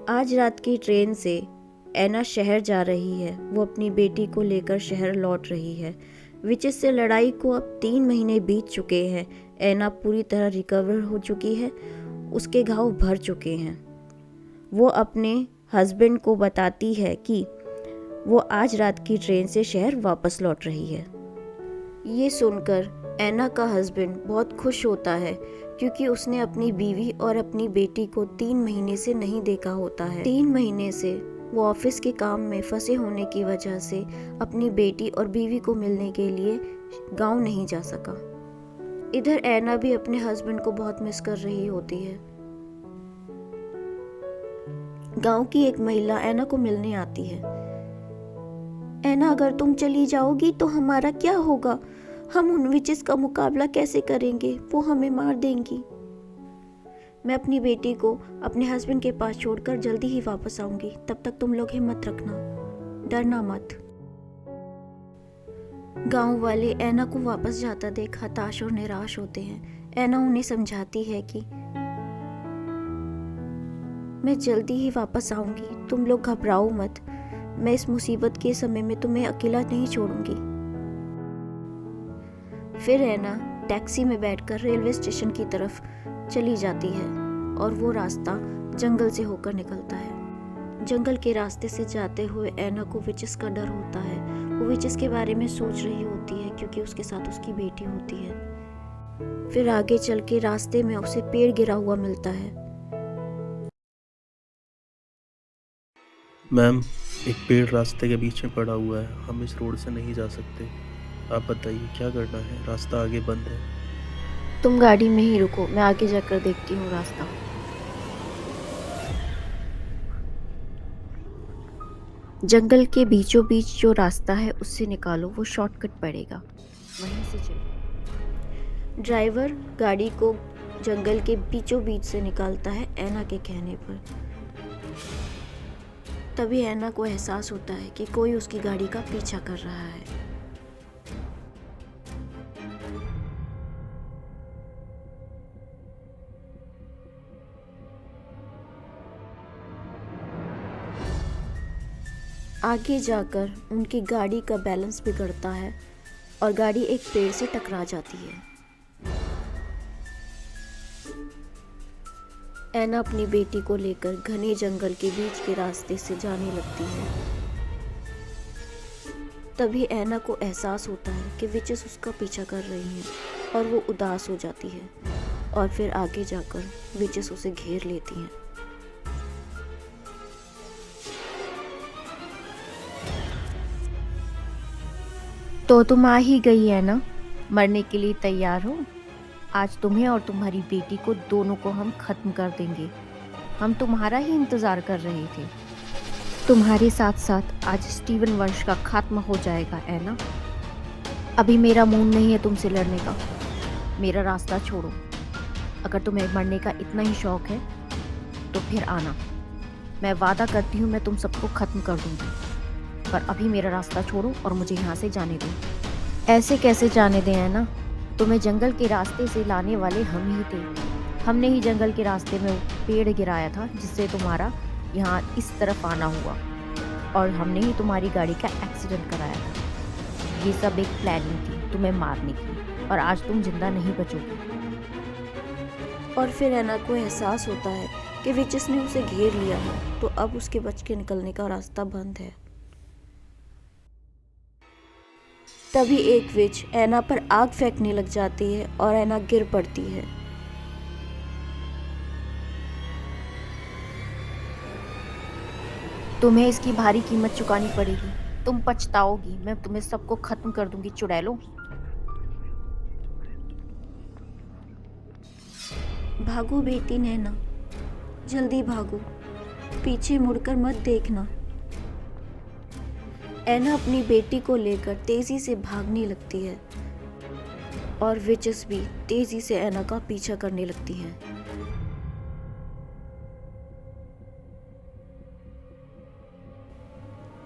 आज रात की ट्रेन से ऐना शहर जा रही है। वो अपनी बेटी को लेकर शहर लौट रही है। विचिस से लड़ाई को अब 3 महीने बीत चुके हैं। ऐना पूरी तरह रिकवर हो चुकी है। उसके घाव भर चुके हैं। वो अपने हस्बैंड को बताती है कि वो आज रात की ट्रेन से शहर वापस लौट रही है। ये सुनकर ऐना का हस्बैंड बहुत खुश होता है क्योंकि उसने अपनी बीवी और अपनी बेटी को 3 महीने से नहीं देखा होता है। 3 महीने से वो ऑफिस के काम में फंसे होने की वजह से अपनी बेटी और बीवी को मिलने के लिए गांव नहीं जा सका। इधर ऐना भी अपने हस्बैंड को बहुत मिस कर रही होती है। गांव की एक महिला ऐना को मिलने आती है। ऐना, अगर तुम चली जाओगी तो हमारा क्या होगा? हम उन विचेस का मुकाबला कैसे करेंगे? वो हमें मार देंगी। मैं अपनी बेटी को अपने हस्बैंड के पास छोड़कर जल्दी ही वापस आऊंगी। तब तक तुम लोग हिम्मत रखना, डरना मत। गांव वाले ऐना को वापस जाता देख हताश और निराश होते हैं। ऐना उन्हें समझाती है कि मैं जल्दी ही वापस आऊंगी, तुम लोग घबराओ मत। मैं इस मुसीबत के समय में तुम्हें अकेला नहीं छोड़ूंगी। फिर ऐना टैक्सी में बैठकर रेलवे स्टेशन की तरफ चली जाती है और वो रास्ता जंगल से होकर निकलता है। जंगल के रास्ते से जाते हुए ऐना को विचिस का डर होता है। वो विचिस के बारे में सोच रही होती है क्योंकि उसके साथ उसकी बेटी होती है। फिर आगे चल के रास्ते में उसे पेड़ गिरा हुआ मिलता है। मैम, एक पेड़ रास्ते के बीच में पड़ा हुआ है। हम इस रोड से नहीं जा सकते। आप बताइए क्या करना है? रास्ता आगे बंद है। तुम गाड़ी में ही रुको, मैं आगे जाकर देखती हूँ रास्ता। जंगल के बीचों बीच जो रास्ता है उससे निकालो, वो शॉर्टकट पड़ेगा, वहीं से चलो। ड्राइवर गाड़ी को जंगल के बीचों बीच से निकालता है ऐना के कहने पर। तभी ऐना को एहसास होता है कि कोई उसकी गाड़ी का पीछा कर रहा है। आगे जाकर उनकी गाड़ी का बैलेंस बिगड़ता है और गाड़ी एक पेड़ से टकरा जाती है। ऐना अपनी बेटी को लेकर घने जंगल के बीच के रास्ते से जाने लगती है। तभी ऐना को एहसास होता है कि विचेस उसका पीछा कर रही हैं और वो उदास हो जाती है और फिर आगे जाकर विचेस उसे घेर लेती हैं। तो तुम आ ही गई है ना? मरने के लिए तैयार हो? आज तुम्हें और तुम्हारी बेटी को दोनों को हम खत्म कर देंगे। हम तुम्हारा ही इंतजार कर रहे थे। तुम्हारे साथ साथ आज स्टीवन वंश का खात्मा हो जाएगा ऐना। अभी मेरा मूड नहीं है तुमसे लड़ने का। मेरा रास्ता छोड़ो। अगर तुम्हें मरने का इतना ही शौक है तो फिर आना। मैं वादा करती हूँ मैं तुम सबको खत्म कर दूंगी। पर अभी मेरा रास्ता छोड़ो और मुझे यहाँ से जाने दो। ऐसे कैसे जाने दें ऐना? तुम्हें जंगल के रास्ते से लाने वाले हम ही थे। हमने ही जंगल के रास्ते में पेड़ गिराया था जिससे तुम्हारा यहाँ इस तरफ आना हुआ, और हमने ही तुम्हारी गाड़ी का एक्सीडेंट कराया था। ये सब एक प्लानिंग थी तुम्हें मारने की, और आज तुम जिंदा नहीं बचोगी। और फिर ऐना को एहसास होता है कि विचिस ने उसे घेर लिया है, तो अब उसके बच के निकलने का रास्ता बंद है। तभी एक विच ऐना पर आग फेंकने लग जाती है और ऐना गिर पड़ती है। तुम्हें इसकी भारी कीमत चुकानी पड़ेगी। तुम पछताओगी। मैं तुम्हें सबको खत्म कर दूंगी चुड़ैलो। भागो बेटी नैना, जल्दी भागो, पीछे मुड़कर मत देखना। ऐना अपनी बेटी को लेकर तेजी से भागने लगती है और विचेस भी तेजी से ऐना का पीछा करने लगती हैं।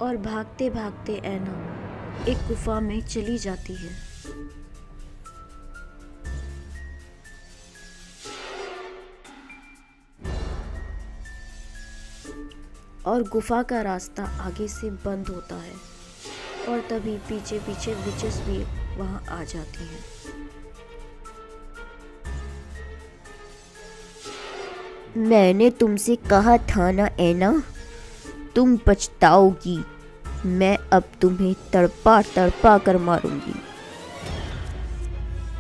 और भागते भागते ऐना एक गुफा में चली जाती है। और गुफा का रास्ता आगे से बंद होता है और तभी पीछे पीछे विचेस भी वहाँ आ जाती हैं। मैंने तुमसे कहा था ना एना, तुम पछताओगी। मैं अब तुम्हें तड़पा तड़पा कर मारूंगी।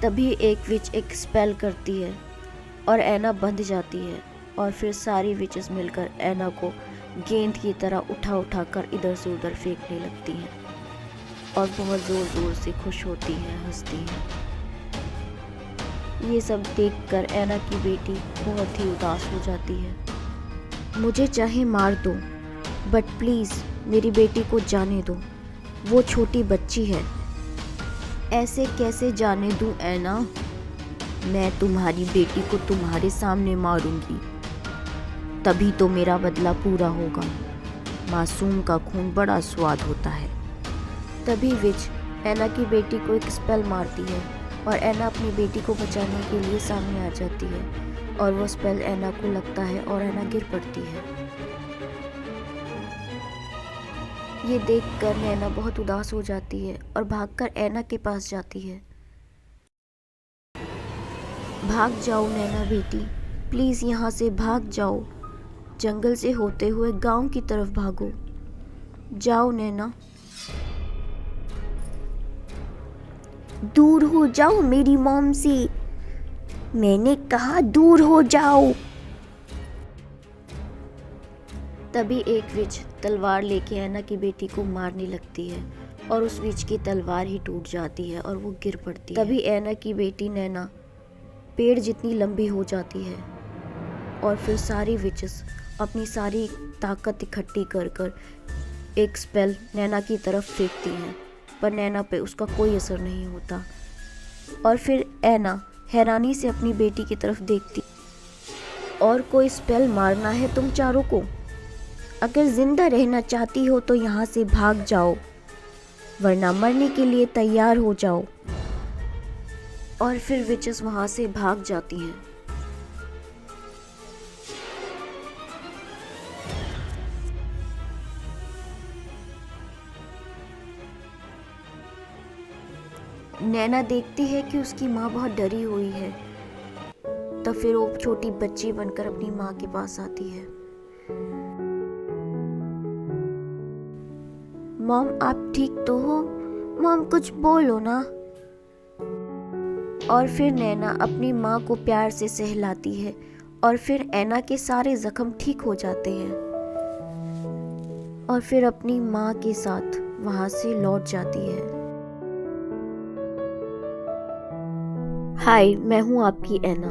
तभी एक विच एक स्पेल करती है और एना बंध जाती है और फिर सारी विचेस मिलकर एना को गेंद की तरह उठा उठा कर इधर से उधर फेंकने लगती हैं और बहुत ज़ोर ज़ोर से खुश होती हैं, हंसती हैं। ये सब देखकर एना की बेटी बहुत ही उदास हो जाती है। मुझे चाहे मार दो, बट प्लीज़ मेरी बेटी को जाने दो, वो छोटी बच्ची है। ऐसे कैसे जाने दूं एना? मैं तुम्हारी बेटी को तुम्हारे सामने मारूंगी, तभी तो मेरा बदला पूरा होगा। मासूम का खून बड़ा स्वाद होता है। तभी विच एना की बेटी को एक स्पेल मारती है और एना अपनी बेटी को बचाने के लिए सामने आ जाती है और वो स्पेल एना को लगता है और एना गिर पड़ती है। ये देखकर नैना बहुत उदास हो जाती है और भागकर एना के पास जाती है। भाग जाओ नैना बेटी, प्लीज़ यहाँ से भाग जाओ। जंगल से होते हुए गांव की तरफ भागो। जाओ नैना। दूर हो जाओ मेरी मॉम से, मैंने कहा दूर हो जाओ। तभी एक विच तलवार लेके एना की बेटी को मारने लगती है और उस विच की तलवार ही टूट जाती है और वो गिर पड़ती है। तभी एना की बेटी नैना पेड़ जितनी लंबी हो जाती है और फिर सारी विचेस अपनी सारी ताकत इकट्ठी कर कर एक स्पेल नैना की तरफ फेंकती हैं, पर नैना पे उसका कोई असर नहीं होता। और फिर एना हैरानी से अपनी बेटी की तरफ देखती। और कोई स्पेल मारना है तुम चारों को? अगर जिंदा रहना चाहती हो तो यहाँ से भाग जाओ, वरना मरने के लिए तैयार हो जाओ। और फिर विचेस वहाँ से भाग जाती हैं। नैना देखती है कि उसकी माँ बहुत डरी हुई है, तो फिर वो छोटी बच्ची बनकर अपनी माँ के पास आती है। मॉम आप ठीक तो हो? मॉम कुछ बोलो ना। और फिर नैना अपनी माँ को प्यार से सहलाती है और फिर एना के सारे जख्म ठीक हो जाते हैं और फिर अपनी माँ के साथ वहाँ से लौट जाती है। हाय, मैं हूँ आपकी एना।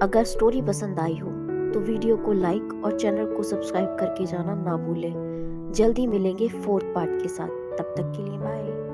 अगर स्टोरी पसंद आई हो तो वीडियो को लाइक और चैनल को सब्सक्राइब करके जाना ना भूलें। जल्दी मिलेंगे 4th पार्ट के साथ। तब तक के लिए बाय।